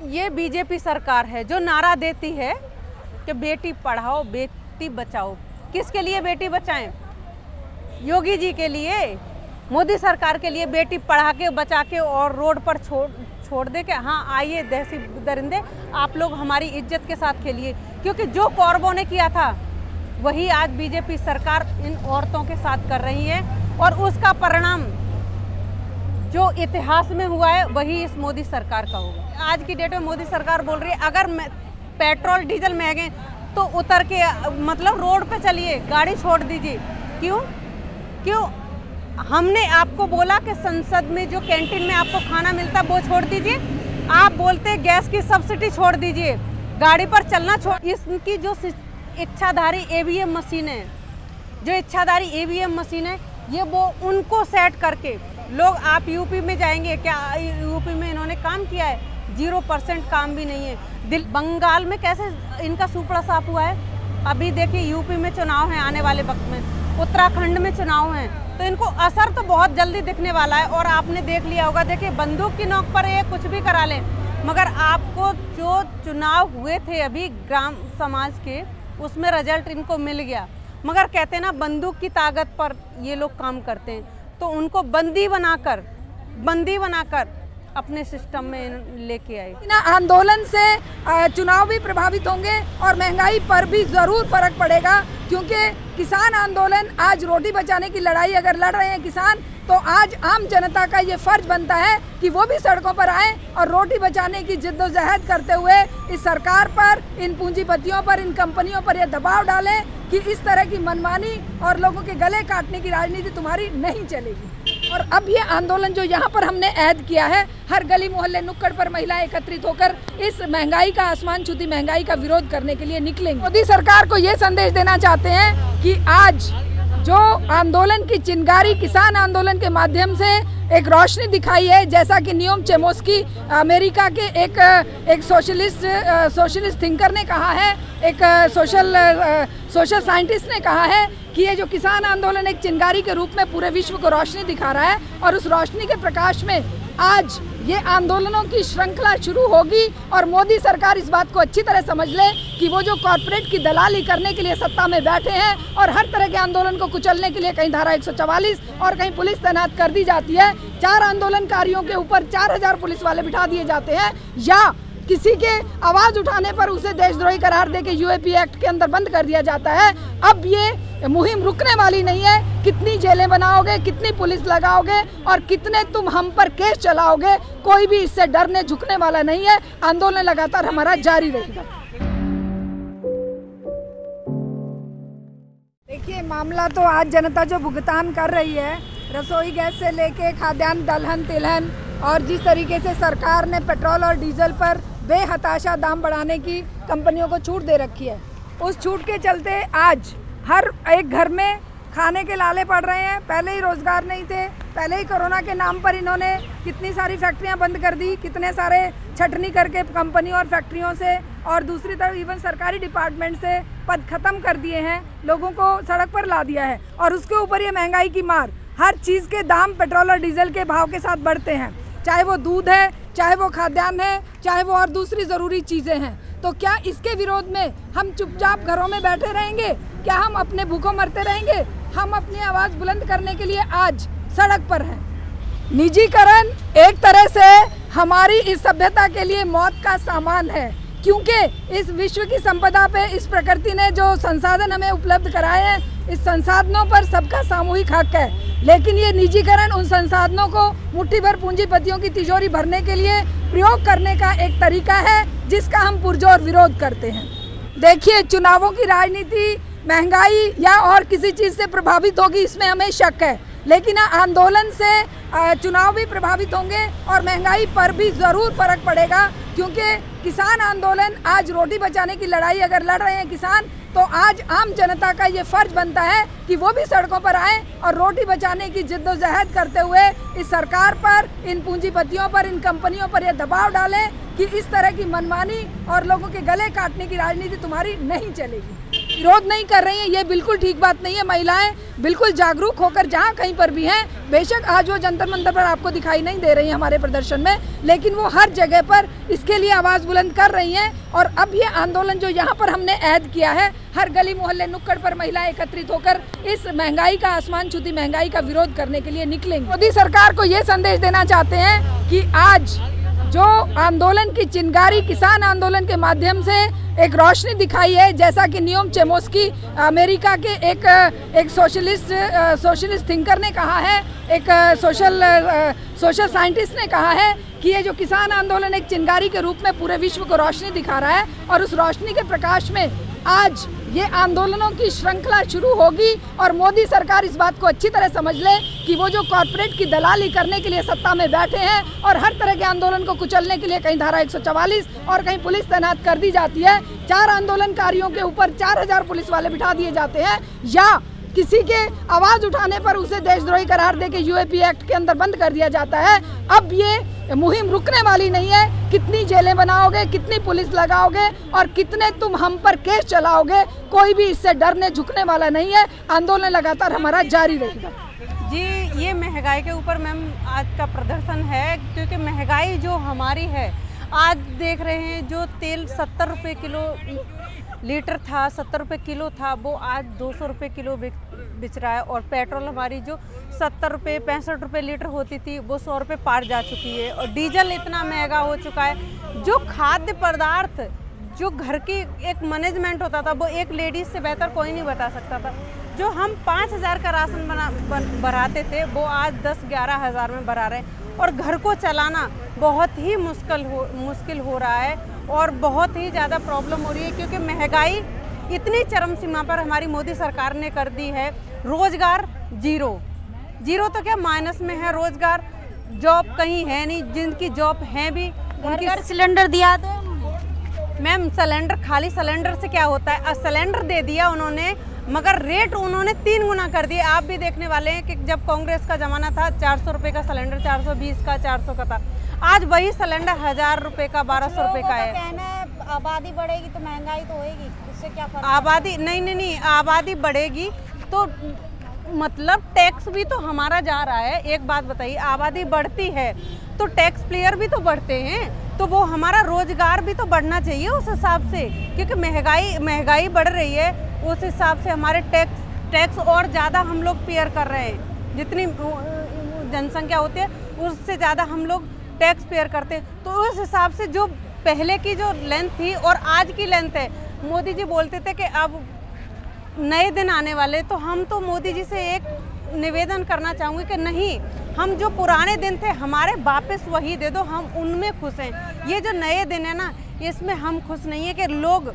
ये बीजेपी सरकार है जो नारा देती है कि बेटी पढ़ाओ बेटी बचाओ। किसके लिए बेटी बचाएं? योगी जी के लिए, मोदी सरकार के लिए। बेटी पढ़ा के बचा के और रोड पर छोड़ दे के हाँ आइए देसी दरिंदे आप लोग हमारी इज्जत के साथ खेलिए, क्योंकि जो कौरवों ने किया था वही आज बीजेपी सरकार इन औरतों के साथ कर रही है, और उसका परिणाम जो इतिहास में हुआ है वही इस मोदी सरकार का होगा। आज की डेट में मोदी सरकार बोल रही है अगर पेट्रोल डीजल महंगे तो उतर के मतलब रोड पे चलिए, गाड़ी छोड़ दीजिए। क्यों हमने आपको बोला कि संसद में जो कैंटीन में आपको खाना मिलता है वो छोड़ दीजिए? आप बोलते गैस की सब्सिडी छोड़ दीजिए, गाड़ी पर चलना छोड़। इसकी जो इच्छाधारी ईवीएम मशीन है, जो इच्छाधारी ईवीएम मशीन है, ये वो उनको सेट करके लोग आप यूपी में जाएंगे क्या? यूपी में इन्होंने काम किया है? 0% काम भी नहीं है। बंगाल में कैसे इनका सुपड़ा साफ हुआ है? अभी देखिए यूपी में चुनाव है आने वाले वक्त में, उत्तराखंड में चुनाव हैं, तो इनको असर तो बहुत जल्दी दिखने वाला है। और आपने देख लिया होगा, देखिए बंदूक की नोक पर ये कुछ भी करा लें, मगर आपको जो चुनाव हुए थे अभी ग्राम समाज के, उसमें रिजल्ट इनको मिल गया। मगर कहते हैं ना बंदूक की ताकत पर ये लोग काम करते हैं, तो उनको बंदी बनाकर अपने सिस्टम में लेके आए। आंदोलन से चुनाव भी प्रभावित होंगे और महंगाई पर भी जरूर फर्क पड़ेगा, क्योंकि किसान आंदोलन आज रोटी बचाने की लड़ाई अगर लड़ रहे हैं किसान, तो आज आम जनता का ये फर्ज बनता है कि वो भी सड़कों पर आए और रोटी बचाने की जिद्दोजहद करते हुए इस सरकार पर, इन पूंजीपतियों पर, इन कंपनियों पर यह दबाव डालें कि इस तरह की मनमानी और लोगों के गले काटने की राजनीति तुम्हारी नहीं चलेगी। और अब ये आंदोलन जो यहाँ पर हमने ऐद किया है, हर गली मोहल्ले नुक्कड़ पर महिलाएं एकत्रित होकर इस महंगाई का, आसमान छूती महंगाई का विरोध करने के लिए निकलेंगे। मोदी सरकार को ये संदेश देना चाहते हैं कि आज जो आंदोलन की चिंगारी किसान आंदोलन के माध्यम से एक रोशनी दिखाई है, जैसा कि नियोम चोम्स्की अमेरिका के एक सोशलिस्ट थिंकर ने कहा है, एक सोशल साइंटिस्ट ने कहा है कि ये जो किसान आंदोलन एक चिंगारी के रूप में पूरे विश्व को रोशनी दिखा रहा है, और उस रोशनी के प्रकाश में आज ये आंदोलनों की श्रृंखला शुरू होगी। और मोदी सरकार इस बात को अच्छी तरह समझ ले कि वो जो कॉर्पोरेट की दलाली करने के लिए सत्ता में बैठे हैं और हर तरह के आंदोलन को कुचलने के लिए कहीं धारा 144 और कहीं पुलिस तैनात कर दी जाती है, 4 आंदोलनकारियों के ऊपर 4000 पुलिस वाले बिठा दिए जाते हैं, या किसी के आवाज उठाने पर उसे देशद्रोही करार देके यूएपी एक्ट के अंदर बंद कर दिया जाता है। अब ये मुहिम रुकने वाली नहीं है। कितनी जेलें बनाओगे, कितनी पुलिस लगाओगे और कितने तुम हम पर केस चलाओगे, कोई भी इससे डरने झुकने वाला नहीं है। आंदोलन लगातार हमारा जारी रहेगा। देखिए, मामला तो आज जनता जो भुगतान कर रही है, रसोई गैस से लेके खाद्यान्न, दलहन, तिलहन, और जिस तरीके से सरकार ने पेट्रोल और डीजल पर बेहताशा दाम बढ़ाने की कंपनियों को छूट दे रखी है, उस छूट के चलते आज हर एक घर में खाने के लाले पड़ रहे हैं। पहले ही रोजगार नहीं थे, पहले ही कोरोना के नाम पर इन्होंने कितनी सारी फैक्ट्रियां बंद कर दी, कितने सारे छटनी करके कंपनियों और फैक्ट्रियों से, और दूसरी तरफ इवन सरकारी डिपार्टमेंट से पद खत्म कर दिए हैं, लोगों को सड़क पर ला दिया है। और उसके ऊपर ये महंगाई की मार, हर चीज़ के दाम पेट्रोल और डीजल के भाव के साथ बढ़ते हैं, चाहे वो दूध है, चाहे वो खाद्यान्न है, चाहे वो और दूसरी ज़रूरी चीज़ें हैं। तो क्या इसके विरोध में हम चुपचाप घरों में बैठे रहेंगे? क्या हम अपने भूखों मरते रहेंगे? हम अपनी आवाज़ बुलंद करने के लिए आज सड़क पर हैं। निजीकरण एक तरह से हमारी इस सभ्यता के लिए मौत का सामान है, क्योंकि इस विश्व की संपदा पे इस प्रकृति ने जो संसाधन हमें उपलब्ध कराए हैं, इस संसाधनों पर सबका सामूहिक हक है। लेकिन ये निजीकरण उन संसाधनों को मुट्ठी भर पूंजीपतियों की तिजोरी भरने के लिए प्रयोग करने का एक तरीका है, जिसका हम पुरजोर विरोध करते हैं। देखिए, चुनावों की राजनीति महंगाई या और किसी चीज़ से प्रभावित होगी, इसमें हमें शक है, लेकिन आंदोलन से चुनाव भी प्रभावित होंगे और महंगाई पर भी ज़रूर फर्क पड़ेगा, क्योंकि किसान आंदोलन आज रोटी बचाने की लड़ाई अगर लड़ रहे हैं किसान, तो आज आम जनता का ये फर्ज बनता है कि वो भी सड़कों पर आए और रोटी बचाने की जिद्दोजहद करते हुए इस सरकार पर, इन पूंजीपतियों पर, इन कंपनियों पर यह दबाव डालें कि इस तरह की मनमानी और लोगों के गले काटने की राजनीति तुम्हारी नहीं चलेगी। विरोध नहीं कर रही हैं, ये बिल्कुल ठीक बात नहीं है। महिलाएं बिल्कुल जागरूक होकर जहाँ कहीं पर भी हैं, बेशक आज वो जंतर मंतर पर आपको दिखाई नहीं दे रही हैं हमारे प्रदर्शन में, लेकिन वो हर जगह पर इसके लिए आवाज़ बुलंद कर रही हैं। और अब ये आंदोलन जो यहाँ पर हमने ऐद किया है, हर गली मोहल्ले नुक्कड़ पर महिलाएं एकत्रित होकर इस महंगाई का, आसमान छूती महंगाई का विरोध करने के लिए निकलेंगे। मोदी सरकार को ये संदेश देना चाहते हैं कि आज जो आंदोलन की चिंगारी किसान आंदोलन के माध्यम से एक रोशनी दिखाई है, जैसा कि नियोम चोम्स्की अमेरिका के एक सोशलिस्ट थिंकर ने कहा है, एक सोशल साइंटिस्ट ने कहा है कि ये जो किसान आंदोलन एक चिंगारी के रूप में पूरे विश्व को रोशनी दिखा रहा है। और उस रोशनी के प्रकाश में आज ये आंदोलनों की श्रृंखला शुरू होगी। और मोदी सरकार इस बात को अच्छी तरह समझ ले कि वो जो कॉरपोरेट की दलाली करने के लिए सत्ता में बैठे हैं और हर तरह के आंदोलन को कुचलने के लिए कहीं धारा 144 और कहीं पुलिस तैनात कर दी जाती है, 4 आंदोलनकारियों के ऊपर 4000 पुलिस वाले बिठा दिए जाते हैं, या किसी के आवाज उठाने पर उसे देशद्रोही करार देके यूएपी एक्ट के अंदर बंद कर दिया जाता है। अब ये मुहिम रुकने वाली नहीं है। कितनी जेलें बनाओगे, कितनी पुलिस लगाओगे और कितने तुम हम पर केस चलाओगे, कोई भी इससे डरने झुकने वाला नहीं है। आंदोलन लगातार हमारा जारी रहेगा। जी, ये महंगाई के ऊपर मैम आज का प्रदर्शन है, क्योंकि महंगाई जो हमारी है, आज देख रहे हैं जो तेल 70 रुपये किलो लीटर था, 70 रुपये किलो था, वो आज 200 रुपये किलो बिच रहा है। और पेट्रोल हमारी जो 70 रुपये 65 रुपये लीटर होती थी, वो 100 रुपये पार जा चुकी है। और डीजल इतना महंगा हो चुका है। जो खाद्य पदार्थ, जो घर की एक मैनेजमेंट होता था, वो एक लेडीज से बेहतर कोई नहीं बता सकता था। जो हम 5000 का राशन भराते थे, वो आज 10-11 हज़ार में भरा रहे हैं। और घर को चलाना बहुत ही मुश्किल हो रहा है और बहुत ही ज़्यादा प्रॉब्लम हो रही है, क्योंकि महंगाई इतनी चरम सीमा पर हमारी मोदी सरकार ने कर दी है। रोजगार जीरो तो क्या माइनस में है रोजगार, जॉब कहीं है नहीं, जिनकी जॉब है भी उनकी सिलेंडर दिया तो मैम सिलेंडर, खाली सिलेंडर से क्या होता है, सिलेंडर दे दिया उन्होंने, मगर रेट उन्होंने 3 गुना कर दिए। आप भी देखने वाले हैं कि जब कांग्रेस का ज़माना था 400 रुपये का सिलेंडर, 420 का, 400 का था, आज वही सिलेंडर 1000 रुपये का, 1200 रुपये का है। कहना है आबादी बढ़ेगी तो महंगाई तो होएगी, उससे क्या फर्क? आबादी नहीं, आबादी बढ़ेगी तो मतलब टैक्स भी तो हमारा जा रहा है। एक बात बताइए, आबादी बढ़ती है तो टैक्स प्लेयर भी तो बढ़ते हैं, तो वो हमारा रोजगार भी तो बढ़ना चाहिए उस हिसाब से, क्योंकि महंगाई बढ़ रही है, उस हिसाब से हमारे टैक्स और ज़्यादा हम लोग पेयर कर रहे हैं। जितनी जनसंख्या होती है उससे ज़्यादा हम लोग टैक्स पेयर करते हैं। तो उस हिसाब से जो पहले की जो लेंथ थी और आज की लेंथ है, मोदी जी बोलते थे कि अब नए दिन आने वाले, तो हम तो मोदी जी से एक निवेदन करना चाहूँगी कि नहीं, हम जो पुराने दिन थे हमारे वापस वही दे दो, हम उनमें खुश हैं। ये जो नए दिन है ना, इसमें हम खुश नहीं है कि लोग,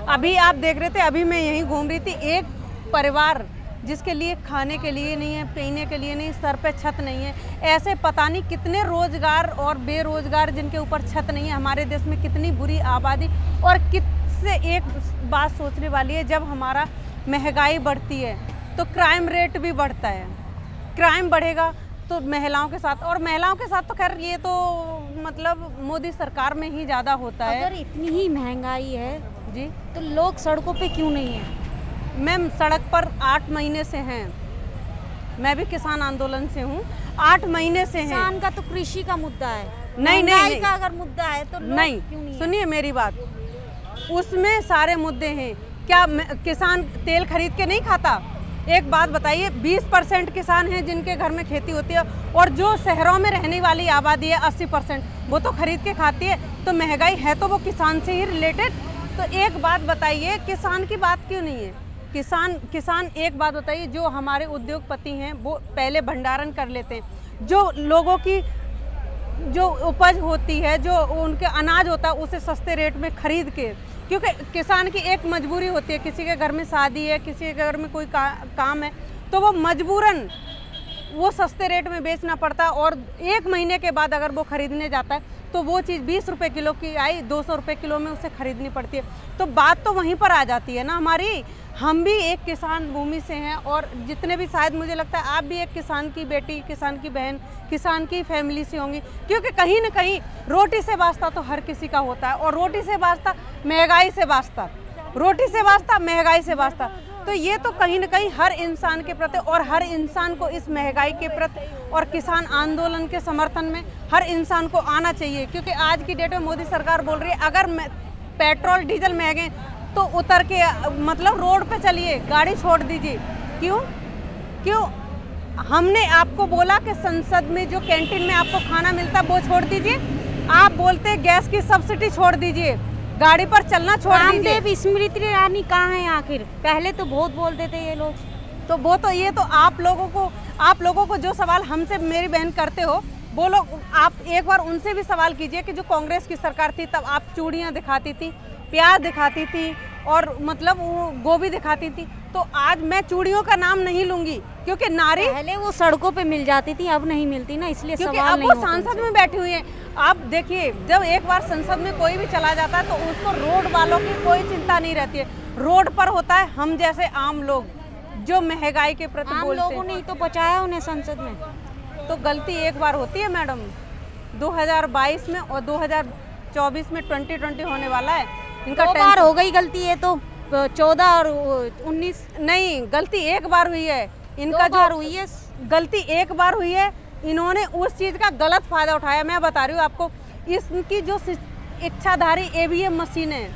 अभी आप देख रहे थे, अभी मैं यहीं घूम रही थी, एक परिवार जिसके लिए खाने के लिए नहीं है, पीने के लिए नहीं, सर पे छत नहीं है, ऐसे पता नहीं कितने रोजगार और बेरोजगार जिनके ऊपर छत नहीं है। हमारे देश में कितनी बुरी आबादी, और किससे एक बात सोचने वाली है, जब हमारा महंगाई बढ़ती है तो क्राइम रेट भी बढ़ता है। क्राइम बढ़ेगा तो महिलाओं के साथ, और महिलाओं के साथ तो खैर ये तो मतलब मोदी सरकार में ही ज़्यादा होता है। अगर इतनी ही महंगाई है जी, तो लोग सड़कों पे क्यों नहीं है? मैम सड़क पर 8 महीने से हैं, मैं भी किसान आंदोलन से हूँ, 8 महीने से हैं। किसान का तो कृषि का मुद्दा है, नहीं का अगर मुद्दा है तो लोग नहीं, क्यों नहीं? सुनिए मेरी बात, उसमें सारे मुद्दे हैं। क्या किसान तेल खरीद के नहीं खाता? एक बात बताइए, 20% किसान हैं जिनके घर में खेती होती है, और जो शहरों में रहने वाली आबादी है 80%, वो तो खरीद के खाती है। तो महंगाई है तो वो किसान से ही रिलेटेड। तो एक बात बताइए, किसान की बात क्यों नहीं है? किसान एक बात बताइए, जो हमारे उद्योगपति हैं वो पहले भंडारण कर लेते हैं, जो लोगों की जो उपज होती है, जो उनके अनाज होता है, उसे सस्ते रेट में खरीद के, क्योंकि किसान की एक मजबूरी होती है, किसी के घर में शादी है, किसी के घर में कोई काम है, तो वो मजबूरन वो सस्ते रेट में बेचना पड़ता है। और 1 महीने के बाद अगर वो खरीदने जाता है तो वो चीज़ 20 रुपये किलो की आई 200 रुपये किलो में उसे खरीदनी पड़ती है। तो बात तो वहीं पर आ जाती है ना हमारी। हम भी एक किसान भूमि से हैं, और जितने भी, शायद मुझे लगता है आप भी एक किसान की बेटी, किसान की बहन, किसान की फैमिली से होंगी, क्योंकि कहीं ना कहीं रोटी से वास्ता तो हर किसी का होता है, और रोटी से वास्ता महंगाई से वास्ता। रोटी से वास्ता, महंगाई से वास्ता। तो ये तो कहीं ना कहीं हर इंसान के प्रति और हर इंसान को इस महंगाई के प्रति और किसान आंदोलन के समर्थन में हर इंसान को आना चाहिए, क्योंकि आज की डेट में मोदी सरकार बोल रही है अगर पेट्रोल डीजल महंगे तो उतर के मतलब रोड पे चलिए, गाड़ी छोड़ दीजिए। क्यों हमने आपको बोला कि संसद में जो कैंटीन में आपको खाना मिलता वो छोड़ दीजिए, आप बोलते गैस की सब्सिडी छोड़ दीजिए, गाड़ी पर चलना छोड़ दीजिए। रामदेव स्मृति ईरानी कहाँ है आखिर? पहले तो बहुत बोलते थे ये लोग। तो वो तो ये तो आप लोगों को जो सवाल हमसे मेरी बहन करते हो वो लोग आप एक बार उनसे भी सवाल कीजिए कि जो कांग्रेस की सरकार थी तब आप चूड़ियाँ दिखाती थी, प्याज दिखाती थी और मतलब वो गोभी दिखाती थी। तो आज मैं चूड़ियों का नाम नहीं लूंगी क्योंकि नारी पहले वो सड़कों पे मिल जाती थी, अब नहीं मिलती ना, इसलिए क्योंकि सवाल अब नहीं वो होता सांसद उनसे। में बैठी हुई है। आप देखिए जब एक बार संसद में कोई भी चला जाता है तो उसको रोड वालों की कोई चिंता नहीं रहती है। रोड पर होता है हम जैसे आम लोग जो महंगाई के प्रति आम बोलते लोगों ने ही तो बचाया उन्हें संसद में। तो गलती एक बार होती है मैडम, 2022 में और 2024 में 2020 होने वाला है। इनका दो बार हो गई गलती, ये तो 14 और 19 नहीं, गलती एक बार हुई है। इनका दो बार जो हुई है। गलती एक बार हुई है, इन्होंने उस चीज़ का गलत फायदा उठाया। मैं बता रही हूँ आपको, इसकी जो इच्छाधारी ईवीएम मशीन है,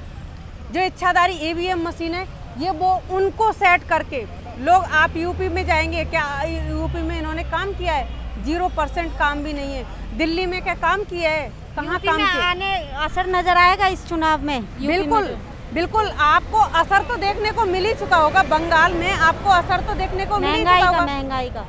जो इच्छाधारी ईवीएम मशीन है, ये वो उनको सेट करके लोग आप यूपी में जाएंगे क्या? यूपी में इन्होंने काम किया है? 0% काम भी नहीं है। दिल्ली में क्या काम किया है? कहाँ यूपी काम में किया? आने असर नजर आएगा इस चुनाव में? यूपी में बिल्कुल तो। बिल्कुल आपको असर तो देखने को मिल ही चुका होगा। बंगाल में आपको असर तो देखने को मिल ही चुका होगा। महंगाई का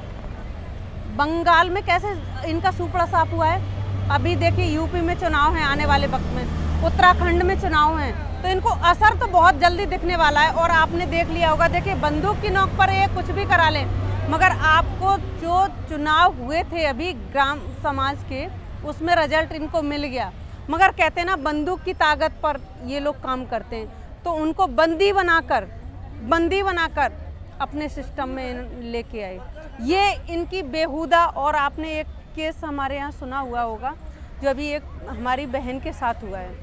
बंगाल में कैसे इनका सुपड़ा साफ हुआ है। अभी देखिए यूपी में चुनाव है आने वाले वक्त में, उत्तराखंड में चुनाव है, तो इनको असर तो बहुत जल्दी दिखने वाला है। और आपने देख लिया होगा, देखिए बंदूक की नोक पर ये कुछ भी करा लें, मगर आपको जो चुनाव हुए थे अभी ग्राम समाज के, उसमें रिजल्ट इनको मिल गया। मगर कहते हैं ना बंदूक की ताकत पर ये लोग काम करते हैं, तो उनको बंदी बनाकर अपने सिस्टम में लेके आए। ये इनकी बेहुदा। और आपने एक केस हमारे यहाँ सुना हुआ होगा जो अभी एक हमारी बहन के साथ हुआ है।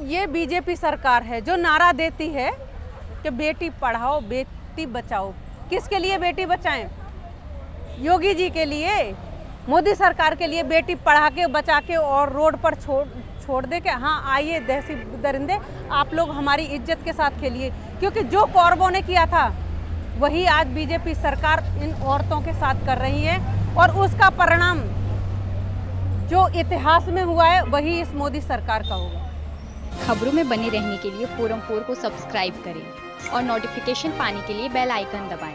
ये बीजेपी सरकार है जो नारा देती है कि बेटी पढ़ाओ बेटी बचाओ। किसके लिए बेटी बचाएं? योगी जी के लिए, मोदी सरकार के लिए बेटी पढ़ा के बचा के और रोड पर छोड़ दे के हाँ आइए देसी दरिंदे आप लोग हमारी इज्जत के साथ खेलिए। क्योंकि जो कौरवों ने किया था वही आज बीजेपी सरकार इन औरतों के साथ कर रही है, और उसका परिणाम जो इतिहास में हुआ है वही इस मोदी सरकार का होगा। खबरों में बने रहने के लिए फोरम 4 को सब्सक्राइब करें और नोटिफिकेशन पाने के लिए बेल आइकन दबाएं।